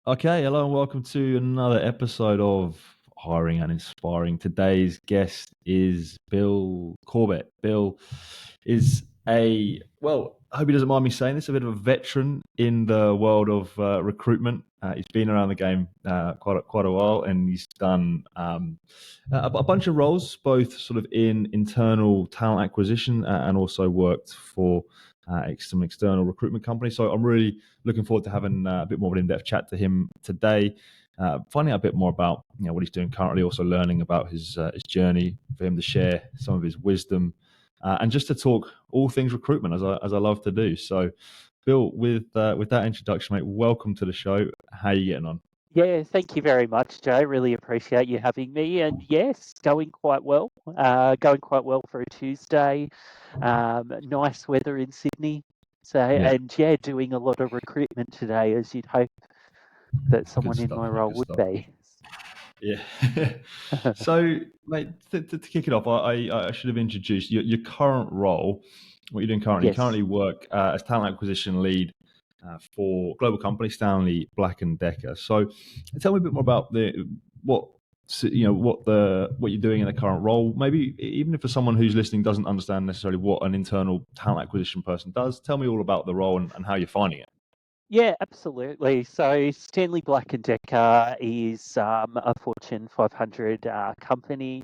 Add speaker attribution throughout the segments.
Speaker 1: Okay, hello and welcome to another episode of Hiring and Inspiring. Today's guest is Bill Corbett. Bill is I hope he doesn't mind me saying this, a bit of a veteran in the world of recruitment. He's been around the game quite a while, and he's done a bunch of roles, both sort of in internal talent acquisition and also worked for some external recruitment companies. So I'm really looking forward to having a bit more of an in-depth chat to him today, finding out a bit more about what he's doing currently, also learning about his journey, for him to share some of his wisdom, and just to talk all things recruitment as I love to do. So, Bill, with that introduction, mate, welcome to the show. How are you getting on?
Speaker 2: Yeah, thank you very much, Joe. Really appreciate you having me. And yes, going quite well. Going quite well for a Tuesday. Nice weather in Sydney. So,
Speaker 1: Yeah,
Speaker 2: and yeah, doing a lot of recruitment today, as you'd hope that
Speaker 1: good
Speaker 2: someone in
Speaker 1: stuff,
Speaker 2: my
Speaker 1: mate.
Speaker 2: role
Speaker 1: Good
Speaker 2: would
Speaker 1: stuff.
Speaker 2: be.
Speaker 1: Yeah. So, mate, to kick it off, I should have introduced your current role. What you're doing currently? You
Speaker 2: Yes.
Speaker 1: currently work as talent acquisition lead for global company Stanley Black Decker. So, tell me a bit more about what what you're doing in the current role. Maybe even if for someone who's listening doesn't understand necessarily what an internal talent acquisition person does, tell me all about the role and how you're finding it.
Speaker 2: Yeah, absolutely. So Stanley Black Decker is a Fortune 500 company,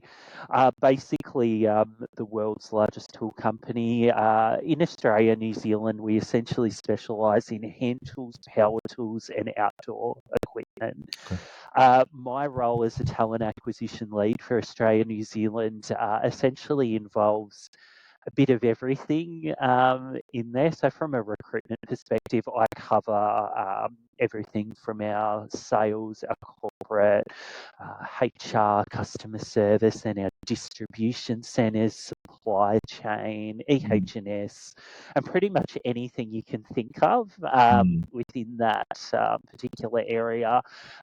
Speaker 2: basically the world's largest tool company. In Australia, New Zealand, we essentially specialise in hand tools, power tools, and outdoor equipment.
Speaker 1: Okay.
Speaker 2: My role as a talent acquisition lead for Australia, New Zealand, essentially involves a bit of everything in there. So, from a recruitment perspective, I cover everything from our sales, our corporate, HR, customer service, and our distribution centres, supply chain,
Speaker 1: Mm,
Speaker 2: EH&S, and pretty much anything you can think of
Speaker 1: mm,
Speaker 2: within that particular area.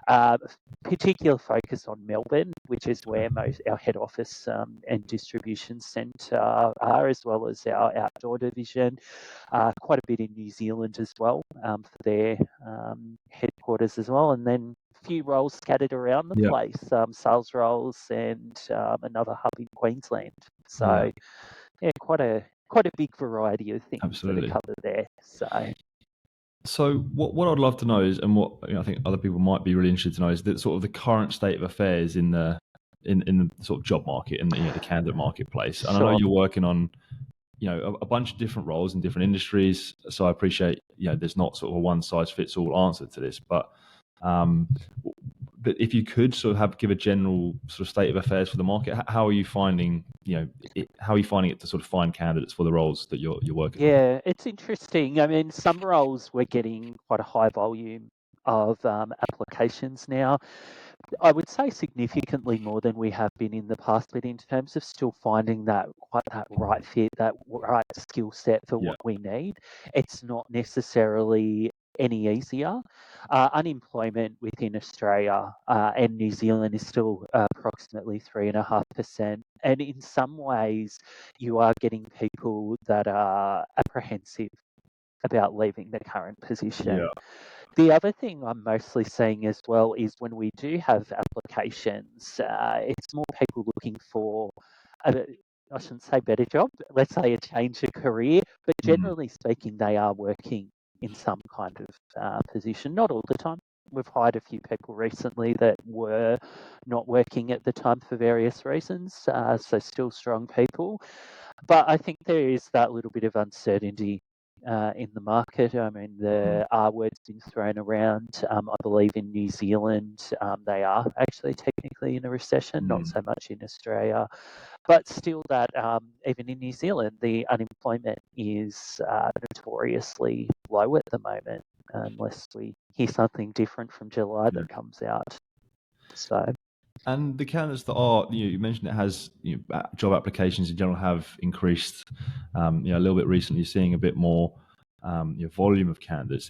Speaker 2: Uh, Particular focus on Melbourne, which is where most our head office and distribution centre are, as well as our outdoor division. Quite a bit in New Zealand as well for their headquarters as well, and then a few roles scattered around the
Speaker 1: yeah.
Speaker 2: place, sales roles and another hub in Queensland.
Speaker 1: Yeah.
Speaker 2: So yeah, quite a big variety of things that are
Speaker 1: Absolutely.
Speaker 2: covered there. So
Speaker 1: So what I'd love to know is, and what I think other people might be really interested to know is that sort of the current state of affairs in in the sort of job market and the candidate marketplace. And I know
Speaker 2: sure.
Speaker 1: you're working on a bunch of different roles in different industries. So I appreciate there's not sort of a one size fits all answer to this, um, but if you could sort of give a general sort of state of affairs for the market, how are you finding how are you finding it to sort of find candidates for the roles that you're working on?
Speaker 2: Yeah, it's interesting. I mean, some roles we're getting quite a high volume of applications now. I would say significantly more than we have been in the past, but in terms of still finding that right fit, that right skill set for
Speaker 1: Yeah.
Speaker 2: what we need, it's not necessarily any easier. Unemployment within Australia and New Zealand is still approximately 3.5%. And in some ways, you are getting people that are apprehensive about leaving their current position.
Speaker 1: Yeah.
Speaker 2: The other thing I'm mostly seeing as well is when we do have applications, it's more people looking for, a, I shouldn't say better job, let's say a change of career, but
Speaker 1: Mm.
Speaker 2: generally speaking, they are working in some kind of position, not all the time. We've hired a few people recently that were not working at the time for various reasons, so still strong people. But I think there is that little bit of uncertainty in the market. I mean,
Speaker 1: Mm.
Speaker 2: the R word's been thrown around. I believe in New Zealand, they are actually technically in a recession, not
Speaker 1: Mm.
Speaker 2: so much in Australia. But still, that even in New Zealand, the unemployment is notoriously low at the moment, unless we hear something different from July
Speaker 1: Yeah.
Speaker 2: that comes out. So,
Speaker 1: And the candidates that are, you mentioned it has, job applications in general have increased, a little bit recently. You're seeing a bit more, volume of candidates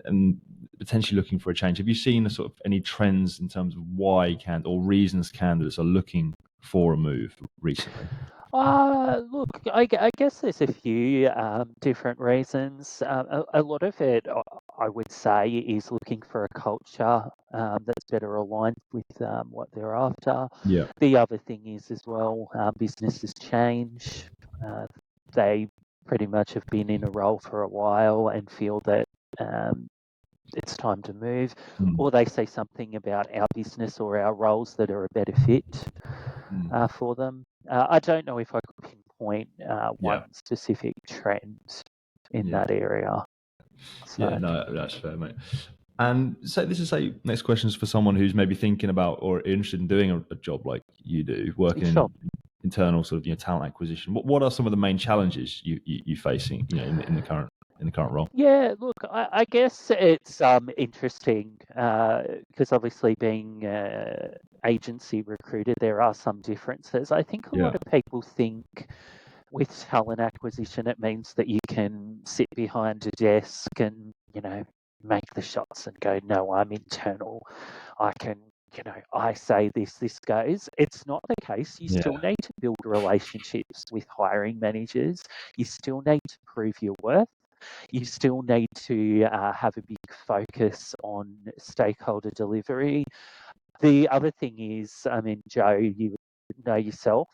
Speaker 1: and potentially looking for a change. Have you seen a sort of any trends in terms of why or reasons candidates are looking for a move recently?
Speaker 2: Look, I guess there's a few different reasons. A lot of it, I would say, is looking for a culture that's better aligned with what they're after.
Speaker 1: Yeah.
Speaker 2: The other thing is as well, businesses change. They pretty much have been in a role for a while and feel that it's time to move, or they say something about our business or our roles that are a better fit for them. I don't know if I could pinpoint one specific trend in that area. So.
Speaker 1: Yeah, no, that's fair, mate. And so next question is for someone who's maybe thinking about or interested in doing a job like you do, working
Speaker 2: Sure.
Speaker 1: in internal sort of talent acquisition. What are some of the main challenges you facing in the current role?
Speaker 2: Yeah, look, I guess it's interesting because obviously being agency recruited, there are some differences. I think a lot of people think with talent acquisition, it means that you can sit behind a desk and, make the shots and go, no, I'm internal. I can, I say this goes. It's not the case. You still need to build relationships with hiring managers. You still need to prove your worth. You still need to have a big focus on stakeholder delivery. The other thing is, I mean, Joe, you know yourself,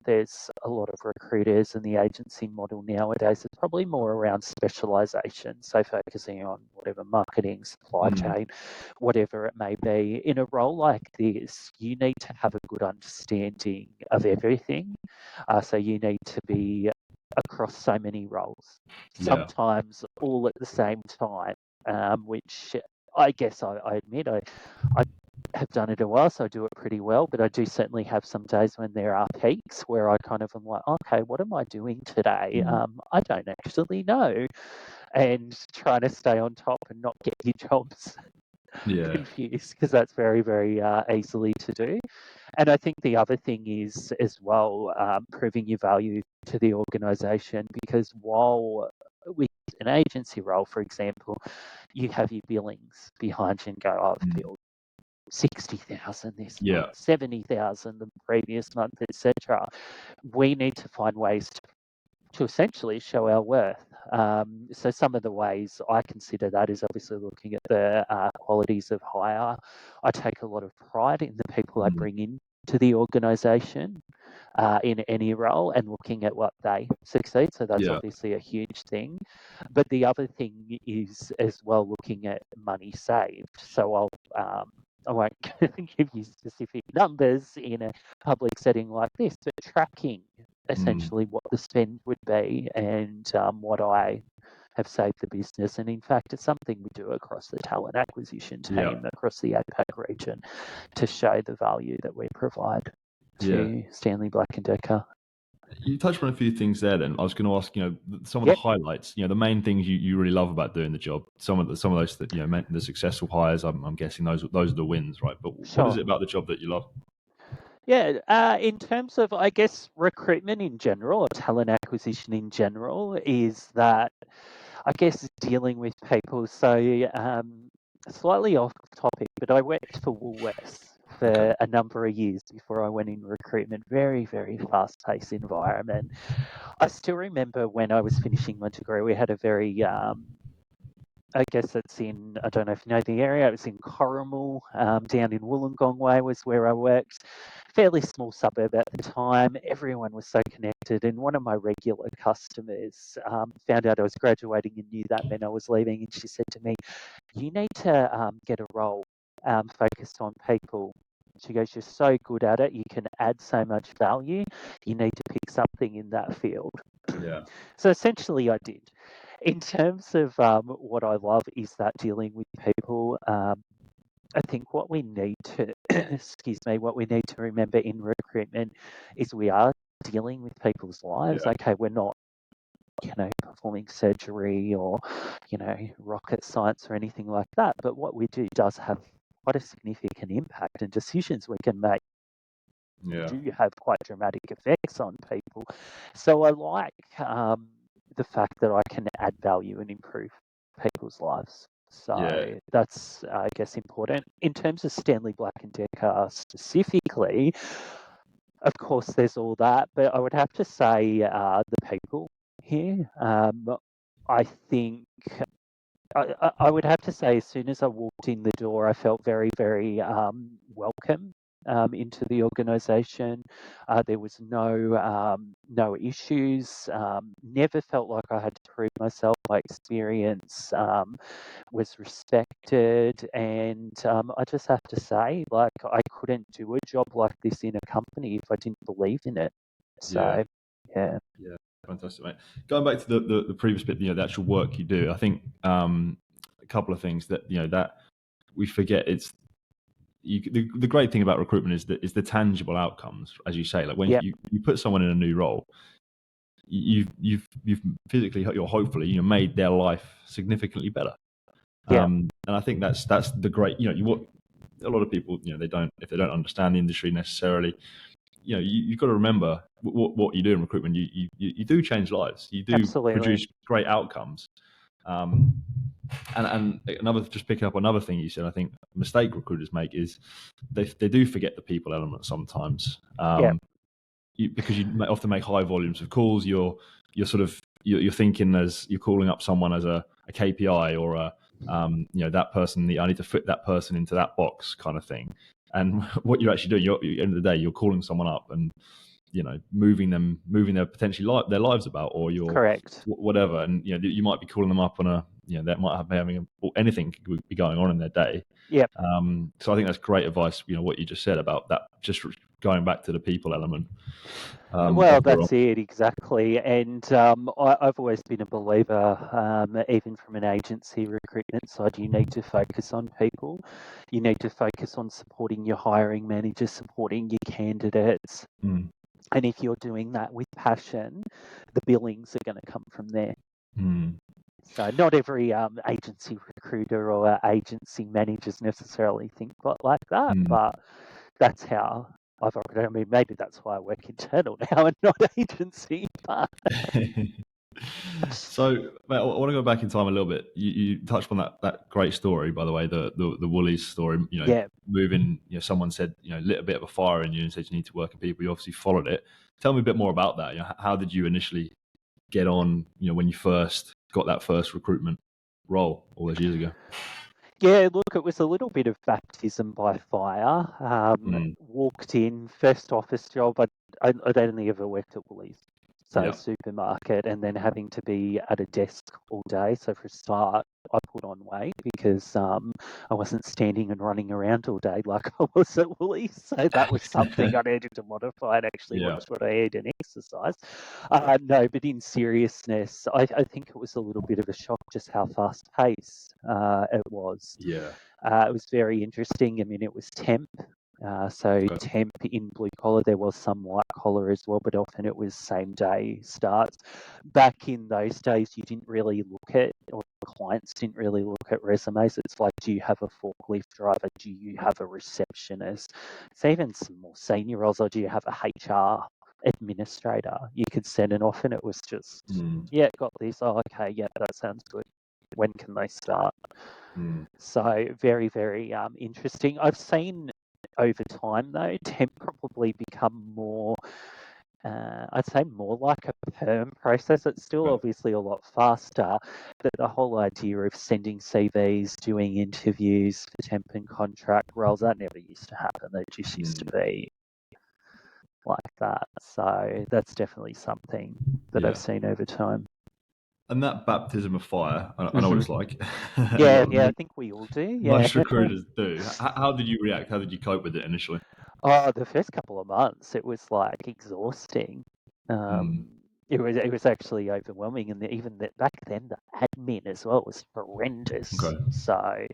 Speaker 2: there's a lot of recruiters, and the agency model nowadays is probably more around specialisation, so focusing on whatever marketing, supply chain, whatever it may be. In a role like this, you need to have a good understanding of everything. So you need to be across so many roles, sometimes all at the same time, which I guess I admit I have done it a while, so I do it pretty well, but I do certainly have some days when there are peaks where I kind of am like, okay, what am I doing today? I don't actually know. And trying to stay on top and not get your jobs confused, because that's very, very easily to do. And I think the other thing is as well, proving your value to the organisation, because while with an agency role, for example, you have your billings behind you and go, oh, I've billed 60,000 this month, 70,000 the previous month, etc. We need to find ways to essentially show our worth. So some of the ways I consider that is obviously looking at the qualities of hire. I take a lot of pride in the people I bring in to the organisation in any role and looking at what they succeed. So that's obviously a huge thing. But the other thing is as well looking at money saved. So I won't give you specific numbers in a public setting like this, but tracking essentially what the spend would be and what I have saved the business. And in fact, it's something we do across the talent acquisition team, across the APAC region, to show the value that we provide to Stanley Black Decker.
Speaker 1: You touched on a few things there. Then I was going to ask, some of the highlights, the main things you really love about doing the job. Some of those that meant the successful hires. I'm guessing those are the wins, right? But what is it about the job that you love?
Speaker 2: Yeah, in terms of, I guess, recruitment in general or talent acquisition in general, is that, I guess, dealing with people. So, slightly off topic, but I worked for Woolworths for a number of years before I went in recruitment. Very, very fast-paced environment. I still remember when I was finishing my degree, we had a very I guess it's in, I don't know if you know the area, it was in Corrimal, down in Wollongong Way was where I worked. Fairly small suburb at the time. Everyone was so connected. And one of my regular customers found out I was graduating and knew that meant I was leaving. And she said to me, you need to get a role focused on people. She goes, you're so good at it. You can add so much value. You need to pick something in that field. So essentially I did. In terms of what I love is that dealing with people. I think what we need to, what we need to remember in recruitment is we are dealing with people's lives. Okay, we're not, performing surgery or, rocket science or anything like that. But what we do does have quite a significant impact, and decisions we can make do have quite dramatic effects on people. So I like the fact that I can add value and improve people's lives. So that's, I guess, important. In terms of Stanley Black Decker specifically, of course, there's all that, but I would have to say the people here. I think I would have to say, as soon as I walked in the door, I felt very, very welcome into the organisation. There was no issues. Never felt like I had to prove myself. My experience was respected, and I just have to say, like, I couldn't do a job like this in a company if I didn't believe in it. So, yeah.
Speaker 1: Yeah, fantastic, mate. Going back to the previous bit, the actual work you do, I think a couple of things that that we forget. It's the great thing about recruitment is the tangible outcomes, as you say. Like when
Speaker 2: Yep.
Speaker 1: you put someone in a new role, you've physically, or hopefully, made their life significantly better.
Speaker 2: Yep.
Speaker 1: And I think that's the great. A lot of people, they don't, if they don't understand the industry necessarily, you've got to remember what you do in recruitment. You do change lives. You do
Speaker 2: Absolutely.
Speaker 1: produce great outcomes. And another, just picking up another thing you said, I think a mistake recruiters make is they do forget the people element sometimes.
Speaker 2: Yep.
Speaker 1: Because you often make high volumes of calls. You're thinking as you're calling up someone as a KPI or a that person. I need to fit that person into that box kind of thing. And what you're actually doing, at the end of the day, you're calling someone up and moving their potentially their lives about, or you're
Speaker 2: Correct.
Speaker 1: whatever. And you might be calling them up on a that might have having anything could be going on in their day.
Speaker 2: Yep.
Speaker 1: So I think that's great advice. What you just said about that, just going back to the people element.
Speaker 2: Well, that's it, exactly. And I've always been a believer, even from an agency recruitment side, you need to focus on people. You need to focus on supporting your hiring manager, supporting your candidates. And if you're doing that with passion, the billings are going to come from there. So not every agency recruiter or agency managers necessarily think like that, but that's how I've operated. I mean, maybe that's why I work internal now and not agency. But
Speaker 1: So, mate, I want to go back in time a little bit. You touched on that great story, by the way, the Woolies story.
Speaker 2: yeah,
Speaker 1: Moving. Someone said lit a bit of a fire in you and said you need to work with people. You obviously followed it. Tell me a bit more about that. How did you initially get on? When you first got that first recruitment role all those years ago.
Speaker 2: yeah. Look, it was a little bit of baptism by fire. Walked in, first office job. I'd only ever worked at Woolies. So supermarket, and then having to be at a desk all day. So for a start, I put on weight because I wasn't standing and running around all day like I was at Woolies. So that was something I needed to modify and actually watch what I ate and exercise. No, but in seriousness, I think it was a little bit of a shock just how fast paced it was.
Speaker 1: Yeah.
Speaker 2: It was very interesting. I mean, it was temp. Temp in blue collar, there was some white collar as well, but often it was same day starts. Back in those days, you didn't really look at, or clients didn't really look at resumes. It's like, do you have a forklift driver? Do you have a receptionist? It's even some more senior roles, or do you have a HR administrator? You could send it off and it was just, got this. Oh, okay, yeah, that sounds good. When can they start? So very, very interesting. I've seen over time, though, temp probably become more, I'd say more like a perm process. It's still obviously a lot faster, but the whole idea of sending CVs, doing interviews for temp and contract roles, that never used to happen. They just used to be like that. So that's definitely something that I've seen over time.
Speaker 1: And that baptism of fire, I know what it's like.
Speaker 2: Yeah, I think we all do. Yeah.
Speaker 1: Most recruiters do. How did you react? How did you cope with it initially?
Speaker 2: Oh, the first couple of months, it was like exhausting. It was actually overwhelming, and even back then, the admin as well was horrendous.
Speaker 1: Okay.
Speaker 2: So,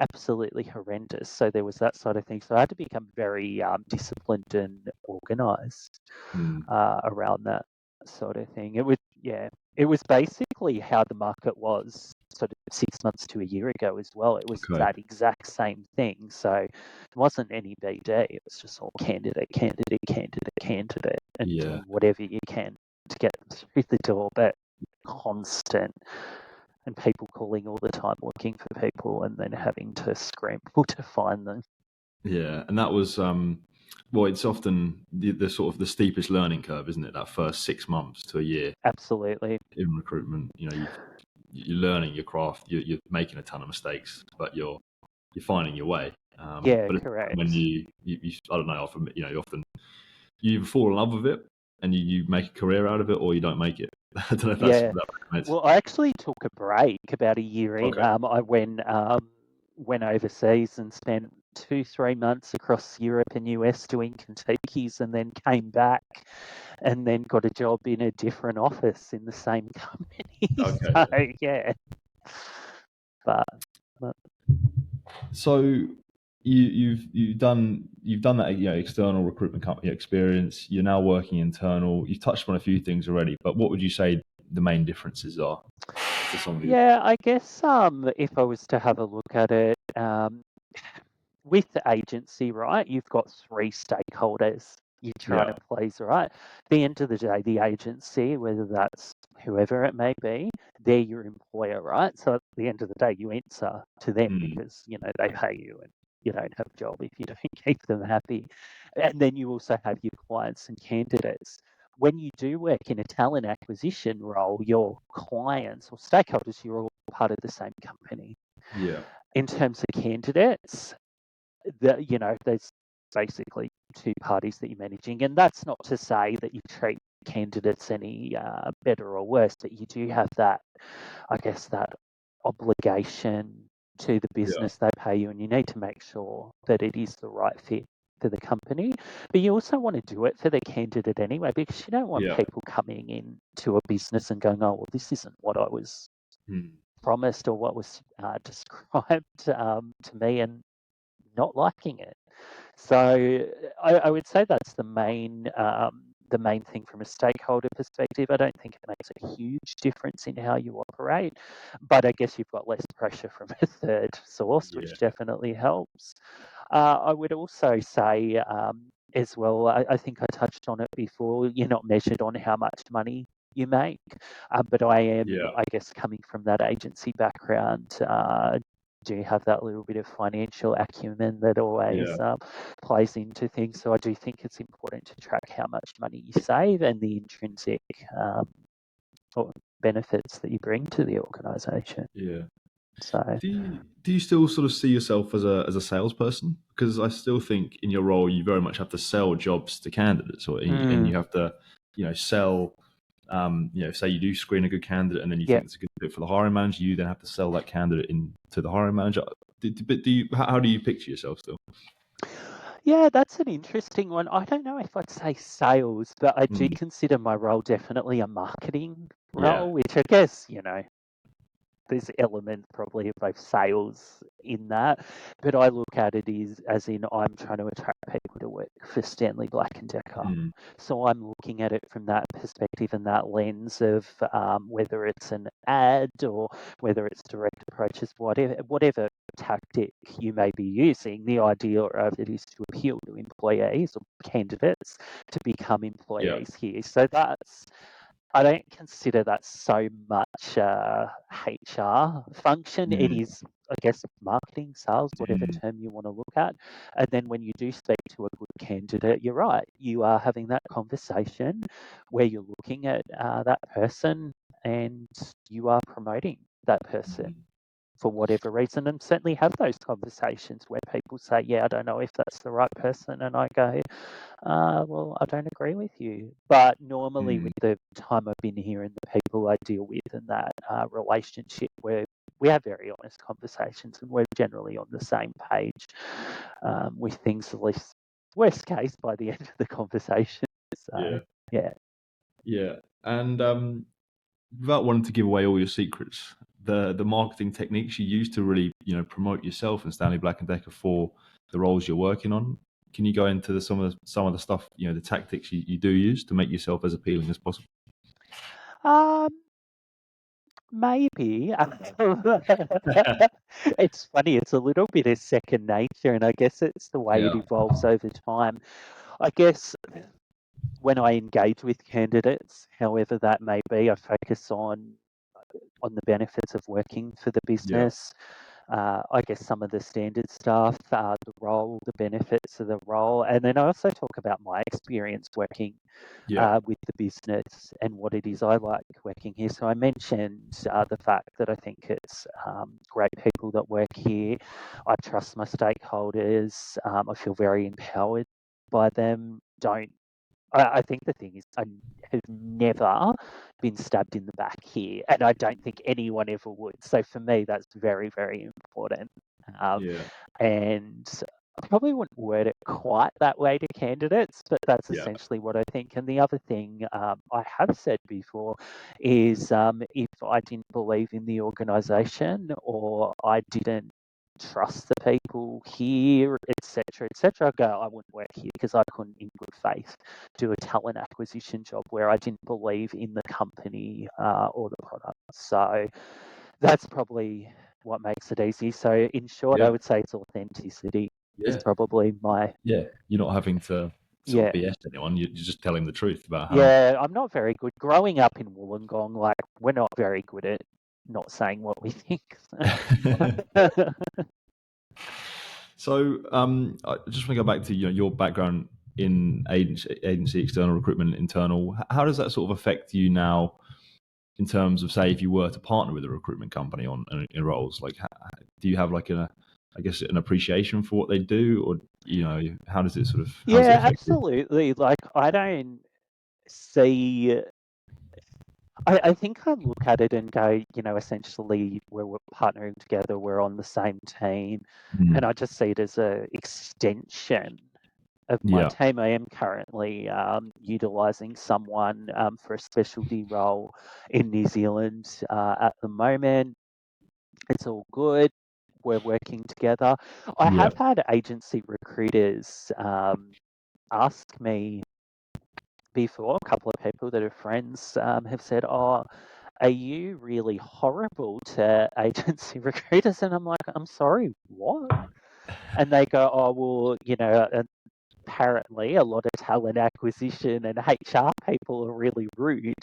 Speaker 2: absolutely horrendous. So there was that side of things. So I had to become very disciplined and organised around that sort of thing. It was basically how the market was sort of 6 months to a year ago as well. It was that exact same thing. So it wasn't any BD. It was just all candidate, and doing whatever you can to get them through the door, but constant. And people calling all the time looking for people and then having to scramble to find them.
Speaker 1: Yeah, and that was it's often the sort of the steepest learning curve, isn't it? That first 6 months to a year.
Speaker 2: Absolutely.
Speaker 1: In recruitment, you're learning your craft. You're making a ton of mistakes, but you're finding your way.
Speaker 2: Yeah,
Speaker 1: But it's
Speaker 2: correct.
Speaker 1: when you I don't know, often you either fall in love with it and you make a career out of it, or you don't make it. I don't know if
Speaker 2: Yeah.
Speaker 1: that makes sense.
Speaker 2: Well, I actually took a break about a year in.
Speaker 1: Okay.
Speaker 2: I went overseas and spent 2-3 months across Europe and US doing Kentuckies, and then came back and then got a job in a different office in the same company.
Speaker 1: Okay.
Speaker 2: So yeah, but
Speaker 1: So you've done that, external recruitment company experience. You're now working internal. You've touched on a few things already, but what would you say the main differences are to some of these?
Speaker 2: yeah, I guess if I was to have a look at it, with the agency, right, you've got 3 stakeholders you're trying to
Speaker 1: Yeah.
Speaker 2: please, right? At the end of the day, the agency, whether that's whoever it may be, they're your employer, right? So at the end of the day, you answer to them
Speaker 1: Mm.
Speaker 2: because, they pay you and you don't have a job if you don't keep them happy. And then you also have your clients and candidates. When you do work in a talent acquisition role, your clients or stakeholders, you're all part of the same company.
Speaker 1: Yeah.
Speaker 2: In terms of candidates, there's basically 2 parties that you're managing, and that's not to say that you treat candidates any better or worse, but you do have that, I guess, that obligation to the
Speaker 1: Yeah.
Speaker 2: business they pay you, and you need to make sure that it is the right fit for the company. But you also want to do it for the candidate anyway, because you don't want
Speaker 1: Yeah.
Speaker 2: people coming into a business and going, "Oh, well, this isn't what I was
Speaker 1: Mm.
Speaker 2: promised or what was described to me," and not liking it. So I would say that's the main thing from a stakeholder perspective. I don't think it makes a huge difference in how you operate, but I guess you've got less pressure from a third source, which
Speaker 1: Yeah.
Speaker 2: definitely helps. I would also say as well, I think I touched on it before, you're not measured on how much money you make, but I am,
Speaker 1: Yeah.
Speaker 2: I guess, coming from that agency background, do have that little bit of financial acumen that always
Speaker 1: Yeah.
Speaker 2: plays into things. So I do think it's important to track how much money you save and the intrinsic benefits that you bring to the organisation.
Speaker 1: Yeah.
Speaker 2: So
Speaker 1: Do you still sort of see yourself as a salesperson? Because I still think in your role you very much have to sell jobs to candidates, and you have to sell. Say you do screen a good candidate, and then you
Speaker 2: yeah,
Speaker 1: think it's a good fit for the hiring manager. You then have to sell that candidate into the hiring manager. But how do you picture yourself still?
Speaker 2: yeah, that's an interesting one. I don't know if I'd say sales, but I do
Speaker 1: Mm.
Speaker 2: consider my role definitely a marketing
Speaker 1: Yeah.
Speaker 2: role, which I guess there's element probably of both sales in that, but I look at it as in I'm trying to attract people to work for Stanley Black Decker.
Speaker 1: Mm.
Speaker 2: So I'm looking at it from that perspective and that lens of whether it's an ad or whether it's direct approaches, whatever tactic you may be using. The idea of it is to appeal to employees or candidates to become
Speaker 1: Yeah.
Speaker 2: employees here. So I don't consider that so much HR function. It
Speaker 1: Mm.
Speaker 2: is, I guess, marketing, sales, whatever
Speaker 1: Mm.
Speaker 2: term you want to look at. And then when you do speak to a good candidate, you're right. You are having that conversation where you're looking at that person and you are promoting that person
Speaker 1: Mm.
Speaker 2: for whatever reason, and certainly have those conversations where people say, "Yeah, I don't know if that's the right person," and I go, well, I don't agree with you. But normally,
Speaker 1: Mm.
Speaker 2: with the time I've been here and the people I deal with and that relationship, where we have very honest conversations and we're generally on the same page with things, at least worst case by the end of the conversation. So,
Speaker 1: Yeah.
Speaker 2: yeah.
Speaker 1: Yeah. And without wanting to give away all your secrets, the marketing techniques you use to really promote yourself and Stanley Black and Decker for the roles you're working on. Can you go into some of the stuff, the tactics you do use to make yourself as appealing as possible?
Speaker 2: Um, Maybe. It's funny, it's a little bit of second nature, and I guess it's the way it
Speaker 1: Yeah.
Speaker 2: evolves over time. I guess when I engage with candidates, however that may be, I focus on the benefits of working for the
Speaker 1: Yeah.
Speaker 2: business, I guess some of the standard stuff, the role, the benefits of the role, and then I also talk about my experience working with the business and what it is I like working here. So I mentioned the fact that I think it's great people that work here. I trust my stakeholders. I feel very empowered by them. I think the thing is, I have never been stabbed in the back here, and I don't think anyone ever would. So for me, that's very, very important.
Speaker 1: Yeah.
Speaker 2: And I probably wouldn't word it quite that way to candidates, but that's
Speaker 1: Yeah.
Speaker 2: essentially what I think. And the other thing I have said before is if I didn't believe in the organisation or I didn't trust the people here, etc., I'd go, I wouldn't work here because I couldn't, in good faith, do a talent acquisition job where I didn't believe in the company or the product. So that's probably what makes it easy. So in short, I
Speaker 1: Yeah.
Speaker 2: would say it's authenticity is
Speaker 1: Yeah.
Speaker 2: probably my
Speaker 1: Yeah. You're not having to sort of BS anyone. You're just telling the truth about how.
Speaker 2: Yeah, I'm not very good. Growing up in Wollongong, like, we're not very good at not saying what we think.
Speaker 1: So I just want to go back to your background in agency, external recruitment, internal. How does that sort of affect you now in terms of, say, if you were to partner with a recruitment company on in roles? Like, do you have like I guess, an appreciation for what they do, or how does it
Speaker 2: Yeah,
Speaker 1: affect you?
Speaker 2: absolutely. Like, I don't see. I think I look at it and go, essentially, we're partnering together, we're on the same team, and I just see it as a extension of my
Speaker 1: Yeah.
Speaker 2: team. I am currently utilising someone for a specialty role in New Zealand at the moment. It's all good. We're working together. I
Speaker 1: Yeah.
Speaker 2: have had agency recruiters ask me before, a couple of people that are friends have said, "Oh, are you really horrible to agency recruiters?" And I'm like, "I'm sorry, what?" And they go, "Oh, well, apparently a lot of talent acquisition and HR people are really rude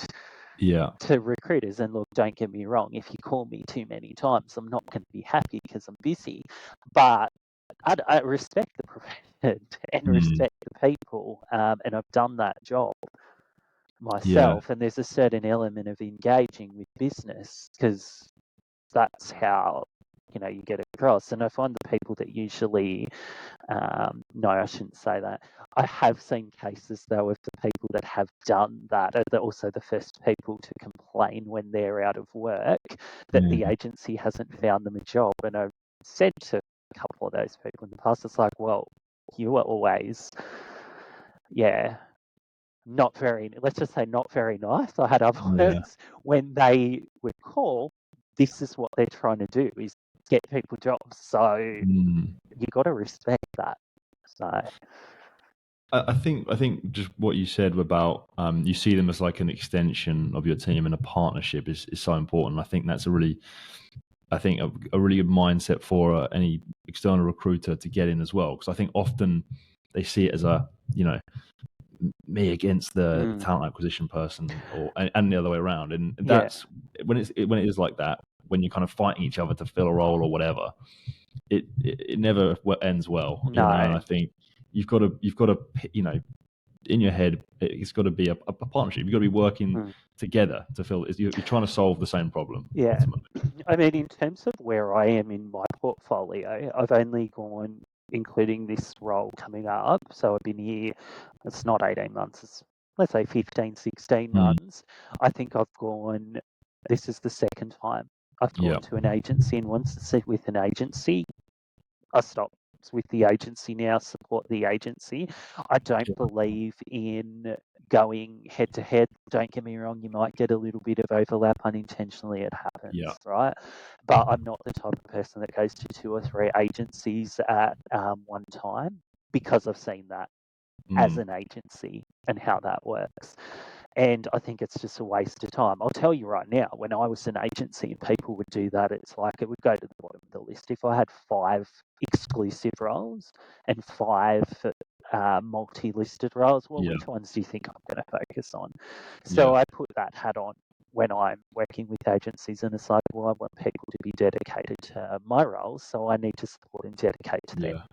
Speaker 1: Yeah.
Speaker 2: to recruiters. And look, don't get me wrong, if you call me too many times, I'm not going to be happy because I'm busy. But I respect the profession and respect the people, and I've done that job
Speaker 1: Yeah.
Speaker 2: myself. And there's a certain element of engaging with business because that's how you get across. And I find the people that usually no, I shouldn't say that. I have seen cases though of the people that have done that are also the first people to complain when they're out of work that the agency hasn't found them a job. And I've said to a couple of those people in the past, it's like, well, you were always, not very, let's just say not very nice. I had other
Speaker 1: Yeah.
Speaker 2: words when they would call. This is what they're trying to do is get people jobs. So you got to respect that. So
Speaker 1: I think just what you said about you see them as like an extension of your team, and a partnership is so important. I think that's a really good mindset for any external recruiter to get in as well, because I think often they see it as a me against the talent acquisition person, and the other way around, and that's when it is like that, when you're kind of fighting each other to fill a role or whatever, it never ends well,
Speaker 2: no,
Speaker 1: and I think you've got to in your head, it's got to be a partnership. You've got to be working together to fill it. You're trying to solve the same problem.
Speaker 2: Yeah.
Speaker 1: Ultimately.
Speaker 2: I mean, in terms of where I am in my portfolio, I've only gone, including this role coming up, so I've been here, it's not 18 months, it's, let's say 15, 16 months. I think I've gone, this is the second time I've
Speaker 1: Yeah.
Speaker 2: gone to an agency, and once it's with an agency, I stopped with the agency now, support the agency. I don't believe in going head to head. Don't get me wrong, you might get a little bit of overlap unintentionally, it happens, right? But I'm not the type of person that goes to 2 or 3 agencies at one time, because I've seen that as an agency and how that works. And I think it's just a waste of time. I'll tell you right now, when I was an agency and people would do that, it's like it would go to the bottom of the list. If I had 5 exclusive roles and 5 multi-listed roles, well, which ones do you think I'm going to focus on? So I put that hat on when I'm working with agencies, and it's like, well, I want people to be dedicated to my role, so I need to support and dedicate to them.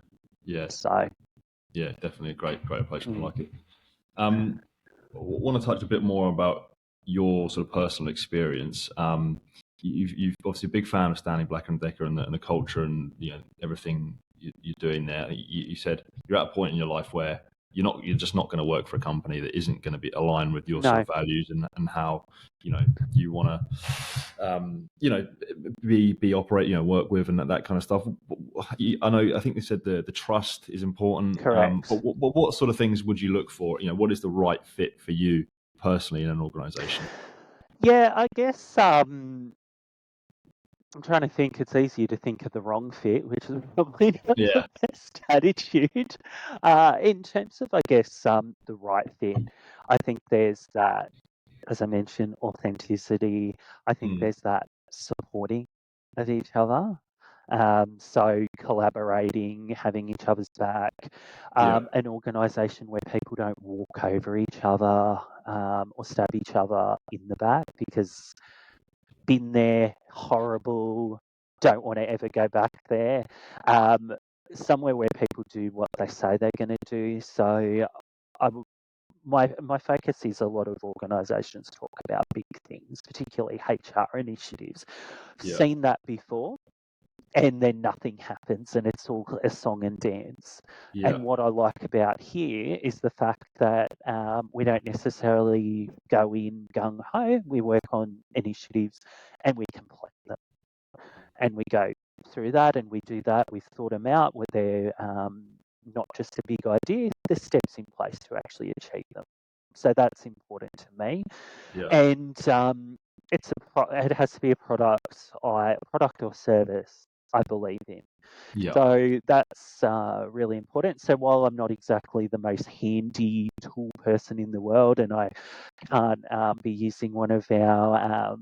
Speaker 1: Yes.
Speaker 2: So,
Speaker 1: Yeah, definitely a great approach. I like it. Want to touch a bit more about your sort of personal experience. You've obviously a big fan of Stanley Black Decker and the culture and everything you're doing there. You said you're at a point in your life where you're just not going to work for a company that isn't going to be aligned with your sort
Speaker 2: no,
Speaker 1: of values and how you want to be operate, work with and that kind of stuff. I think they said the trust is important.
Speaker 2: correct.
Speaker 1: But what sort of things would you look for? What is the right fit for you personally in an organization?
Speaker 2: Yeah, I guess I'm trying to think. It's easier to think of the wrong fit, which is probably not the
Speaker 1: Yeah.
Speaker 2: best attitude. In terms of, I guess, the right fit, I think there's that, as I mentioned, authenticity. I think there's that supporting of each other. So collaborating, having each other's back,
Speaker 1: Yeah.
Speaker 2: an organisation where people don't walk over each other or stab each other in the back, because been there, horrible, don't want to ever go back there. Somewhere where people do what they say they're going to do. So my focus is a lot of organisations talk about big things, particularly HR initiatives. I've
Speaker 1: Yeah.
Speaker 2: seen that before, and then nothing happens, and it's all a song and dance.
Speaker 1: Yeah.
Speaker 2: And what I like about here is the fact that we don't necessarily go in gung ho. We work on initiatives, and we complete them, and we go through that, and we do that. We've thought them out. Where they're not just a big idea. There's steps in place to actually achieve them. So that's important to me.
Speaker 1: Yeah.
Speaker 2: And it has to be a product or service I believe in.
Speaker 1: Yeah.
Speaker 2: So that's really important. So while I'm not exactly the most handy tool person in the world, and I can't be using one of our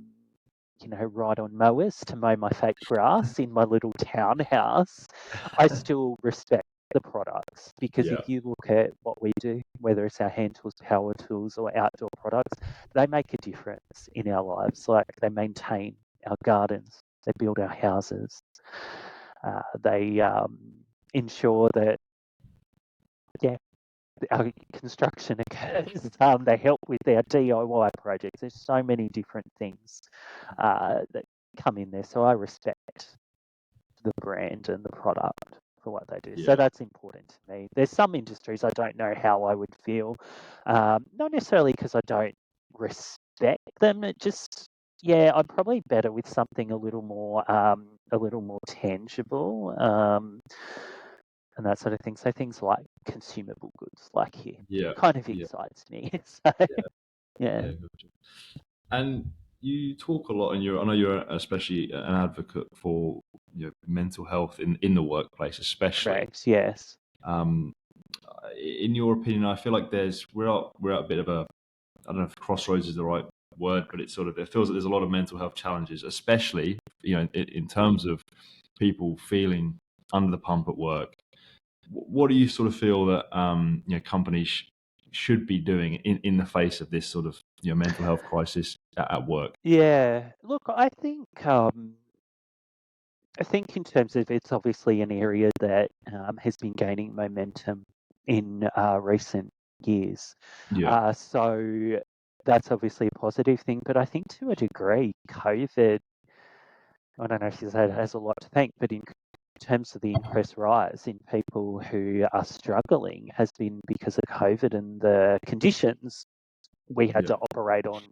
Speaker 2: ride-on mowers to mow my fake grass in my little townhouse, I still respect the products, because
Speaker 1: Yeah.
Speaker 2: if you look at what we do, whether it's our hand tools, power tools, or outdoor products, they make a difference in our lives. Like, they maintain our gardens, they build our houses, they ensure that our construction occurs. They help with our DIY projects. There's so many different things that come in there. So I respect the brand and the product for what they do.
Speaker 1: Yeah.
Speaker 2: So that's important to me. There's some industries I don't know how I would feel, not necessarily because I don't respect them. It just, I'm probably better with something a little more tangible. And that sort of thing. So things like consumable goods, like here,
Speaker 1: Yeah.
Speaker 2: kind of
Speaker 1: Yeah.
Speaker 2: excites me. So,
Speaker 1: Yeah.
Speaker 2: yeah.
Speaker 1: Gotcha. And you talk a lot, and I know you're especially an advocate for mental health in the workplace, especially.
Speaker 2: Correct. Yes.
Speaker 1: Um, in your opinion, I feel like we're at a bit of a, I don't know if crossroads is the right word, but it feels like there's a lot of mental health challenges, especially in terms of people feeling under the pump at work. What do you sort of feel that companies should be doing in the face of this sort of mental health crisis at work?
Speaker 2: Yeah. Look, I think in terms of, it's obviously an area that has been gaining momentum in recent years.
Speaker 1: Yeah.
Speaker 2: So that's obviously a positive thing. But I think to a degree, COVID, I don't know if that has a lot to thank, but in terms of the increased rise in people who are struggling has been because of COVID and the conditions we had to operate on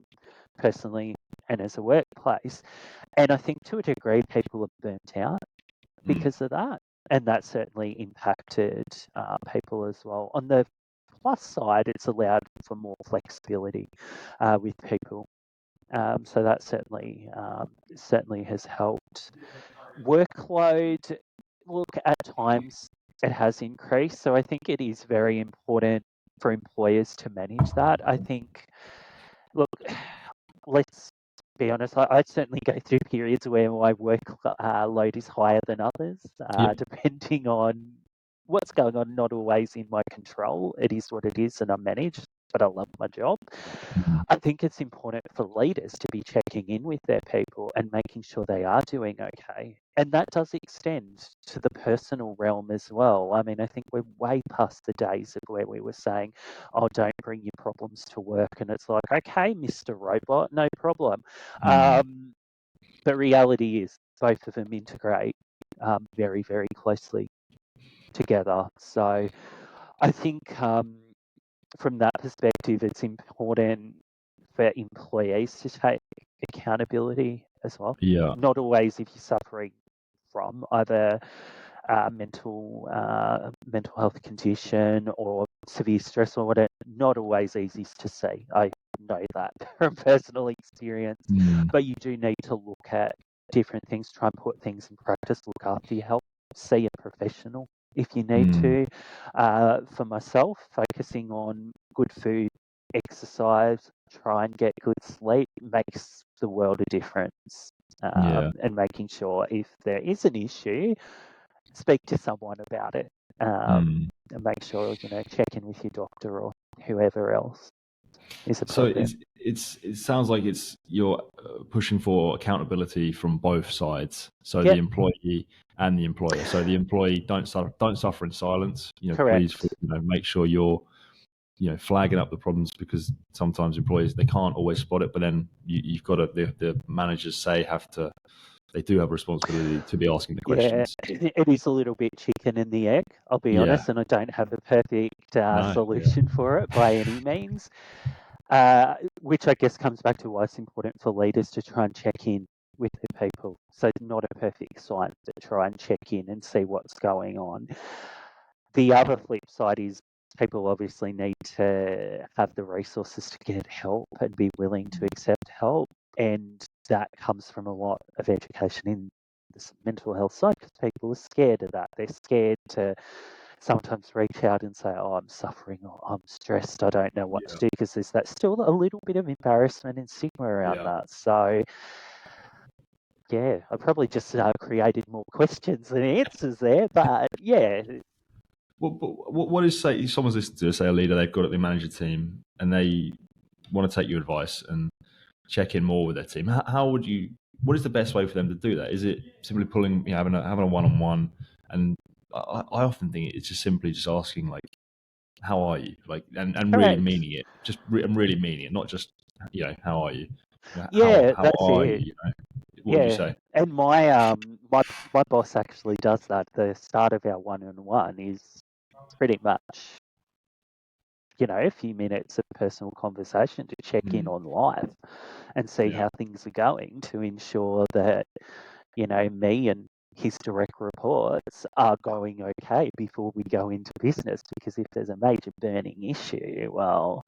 Speaker 2: personally and as a workplace. And I think to a degree people are burnt out because of that. And that certainly impacted people as well. On the plus side, it's allowed for more flexibility with people. So that certainly has helped. Workload, look, at times it has increased. So I think it is very important for employers to manage that. I think, look, let's be honest, I certainly go through periods where my workload is higher than others,
Speaker 1: Yeah.
Speaker 2: depending on what's going on, not always in my control. It is what it is, and I manage but I love my job. I think it's important for leaders to be checking in with their people and making sure they are doing okay. And that does extend to the personal realm as well. I mean, I think we're way past the days of where we were saying, oh, don't bring your problems to work. And it's like, okay, Mr. Robot, no problem. But reality is both of them integrate very, very closely together. So I think from that perspective, it's important for employees to take accountability as well.
Speaker 1: Yeah.
Speaker 2: Not always if you're suffering from either mental health condition or severe stress or whatever. Not always easy to see. I know that from personal experience, but you do need to look at different things, try and put things in practice, look after your health, see a professional if you need to. For myself, focusing on good food, exercise, try and get good sleep makes the world a difference. And making sure if there is an issue, speak to someone about it, and make sure check in with your doctor or whoever else is
Speaker 1: So
Speaker 2: appropriate.
Speaker 1: it sounds like you're pushing for accountability from both sides. So
Speaker 2: Yep.
Speaker 1: the employee and the employer. So the employee don't suffer in silence.
Speaker 2: Correct.
Speaker 1: Please make sure you're flagging up the problems, because sometimes employees, they can't always spot it, but then you've got to, the managers they do have a responsibility to be asking the questions.
Speaker 2: Yeah, it is a little bit chicken and the egg, I'll be honest, and I don't have a perfect solution for it by any means, which I guess comes back to why it's important for leaders to try and check in with their people. So it's not a perfect science, to try and check in and see what's going on. The other flip side is people obviously need to have the resources to get help and be willing to accept help. And that comes from a lot of education in the mental health side, because people are scared of that. They're scared to sometimes reach out and say, oh, I'm suffering, or I'm stressed, I don't know what to do, because there's that still a little bit of embarrassment and stigma around that. So yeah, I probably just created more questions than answers there, but yeah.
Speaker 1: What is, say someone's listening to, say, a leader, they've got it, they manage a team, and they want to take your advice and check in more with their team. What is the best way for them to do that? Is it simply pulling, having a one-on-one? And I often think it's just simply just asking, like, how are you? Like, and really meaning it. I'm really meaning it, not just, how are you?
Speaker 2: Yeah,
Speaker 1: how
Speaker 2: that's
Speaker 1: are
Speaker 2: it.
Speaker 1: you? What would you say?
Speaker 2: And my my boss actually does that. The start of our one-on-one is pretty much, a few minutes of personal conversation to check in on life and see how things are going, to ensure that, me and his direct reports are going okay before we go into business. Because if there's a major burning issue, well,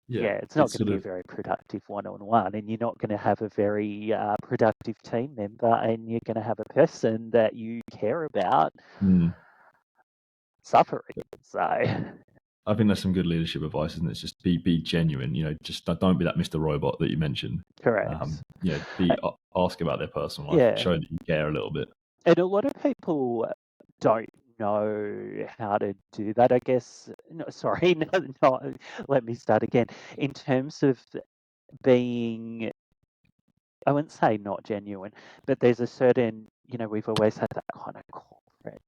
Speaker 2: it's not going to be a very productive one-on-one, and you're not going to have a very productive team member, and you're going to have a person that you care about suffering. So
Speaker 1: I think that's some good leadership advice, isn't it? It's just be genuine. Just don't be that Mr. Robot that you mentioned.
Speaker 2: Correct.
Speaker 1: Ask about their personal life. Show that you care a little bit.
Speaker 2: And a lot of people don't know how to do that, I guess. No, sorry, no, let me start again. In terms of being, I wouldn't say not genuine, but there's a certain, we've always had that kind of corporate,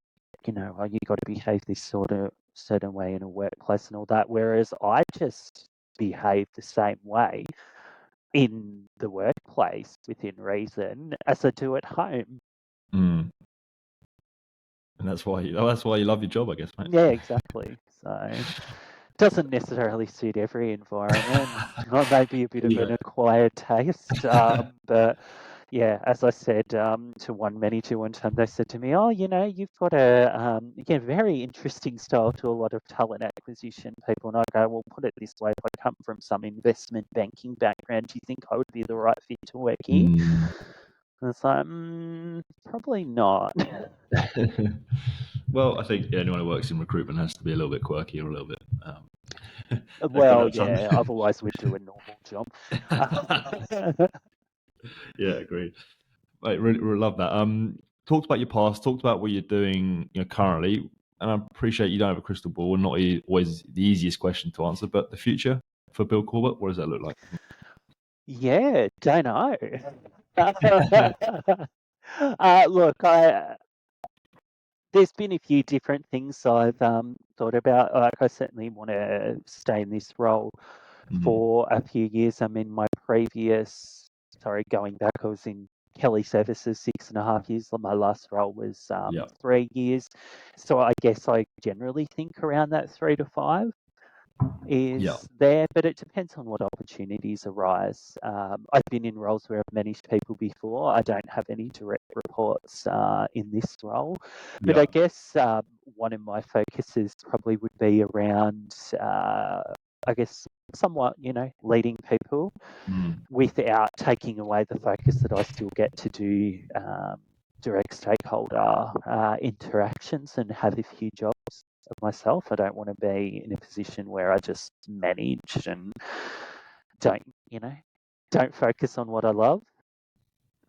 Speaker 2: oh, you got to behave this sort of certain way in a workplace and all that. Whereas I just behave the same way in the workplace within reason as I do at home.
Speaker 1: And that's why you love your job, I guess, mate.
Speaker 2: Yeah, exactly. So doesn't necessarily suit every environment. Maybe a bit of an acquired taste. But yeah, as I said to one manager one time, they said to me, "Oh, you've got a very interesting style to a lot of talent acquisition people." And I go, "Well, put it this way: if I come from some investment banking background, do you think I would be the right fit to work here?" And it's like, probably not.
Speaker 1: Well, I think anyone who works in recruitment has to be a little bit quirky or a little bit.
Speaker 2: Well, yeah, otherwise we'd do a normal job.
Speaker 1: Yeah, agreed. Right, really love that. Talked about your past. Talked about what you're doing, currently. and I appreciate you don't have a crystal ball, and not always the easiest question to answer, but the future for Bill Corbett, what does that look like?
Speaker 2: Yeah, don't know. Look, there's been a few different things I've thought about. Like, I certainly want to stay in this role for a few years. I mean, going back, I was in Kelly Services 6.5 years. My last role was 3 years. So I guess I generally think around that 3 to 5 is there, but it depends on what opportunities arise. I've been in roles where I've managed people before. I don't have any direct reports in this role, but I guess one of my focuses probably would be around, I guess, somewhat, leading people without taking away the focus that I still get to do direct stakeholder interactions and have a few jobs of myself. I don't want to be in a position where I just manage and don't focus on what I love.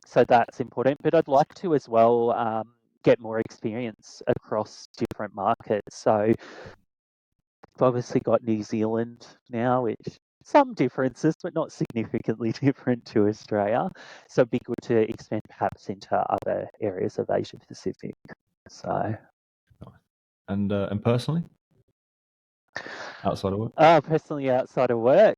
Speaker 2: So that's important. But I'd like to as well get more experience across different markets. So I've obviously got New Zealand now, which some differences, but not significantly different to Australia. So it'd be good to expand perhaps into other areas of Asia Pacific. So.
Speaker 1: And personally, outside of work?
Speaker 2: Personally, outside of work,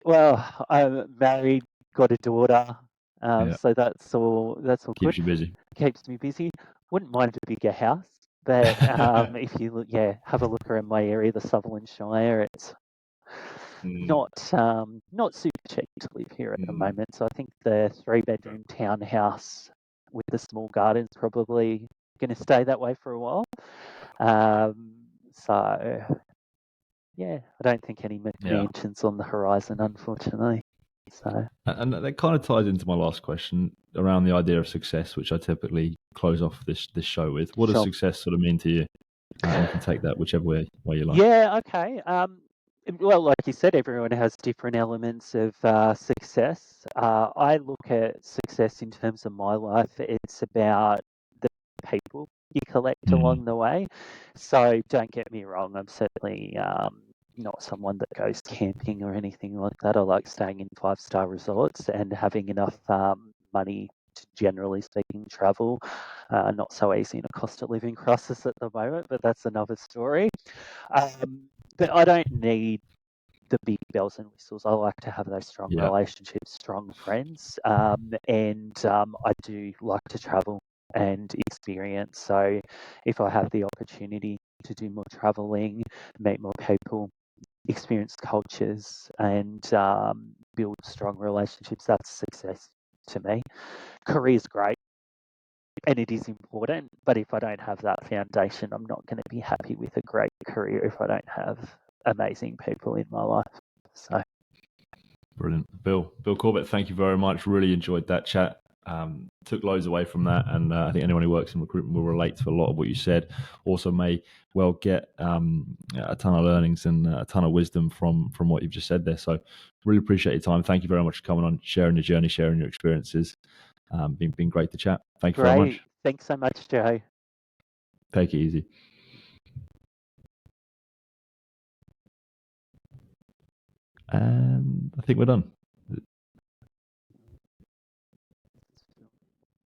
Speaker 2: well, I'm married, got a daughter, so that's all. That's all
Speaker 1: Keeps
Speaker 2: good.
Speaker 1: you busy.
Speaker 2: Keeps me busy. Wouldn't mind a bigger house, but if you look, have a look around my area, the Sutherland Shire, it's not super cheap to live here at the moment. So I think the 3-bedroom townhouse with the small garden's probably going to stay that way for a while. So. Yeah, I don't think any mansions on the horizon, unfortunately. So,
Speaker 1: and that kind of ties into my last question around the idea of success, which I typically close off this show with. What does success sort of mean to you? You can take that whichever way you like.
Speaker 2: Yeah, okay. Well, like you said, everyone has different elements of success. I look at success in terms of my life. It's about the people you collect along the way. So don't get me wrong, I'm certainly not someone that goes camping or anything like that. I like staying in 5-star resorts and having enough money to, generally speaking, travel. Not so easy in a cost of living crisis at the moment, but that's another story. But I don't need the big bells and whistles. I like to have those strong relationships, strong friends, and I do like to travel and experience. So if I have the opportunity to do more traveling, meet more people, experience cultures, and build strong relationships, that's success to me. Career's great and it is important, but if I don't have that foundation, I'm not going to be happy with a great career if I don't have amazing people in my life. So.
Speaker 1: Brilliant. Bill Corbett, thank you very much. Really enjoyed that chat. Took loads away from that, and I think anyone who works in recruitment will relate to a lot of what you said. Also may well get a ton of learnings and a ton of wisdom from what you've just said there. So really appreciate your time. Thank you very much for coming on, sharing your journey, sharing your experiences. Been great to chat. Thank you very much.
Speaker 2: Thanks so much, Joe.
Speaker 1: Take it easy. And I think we're done.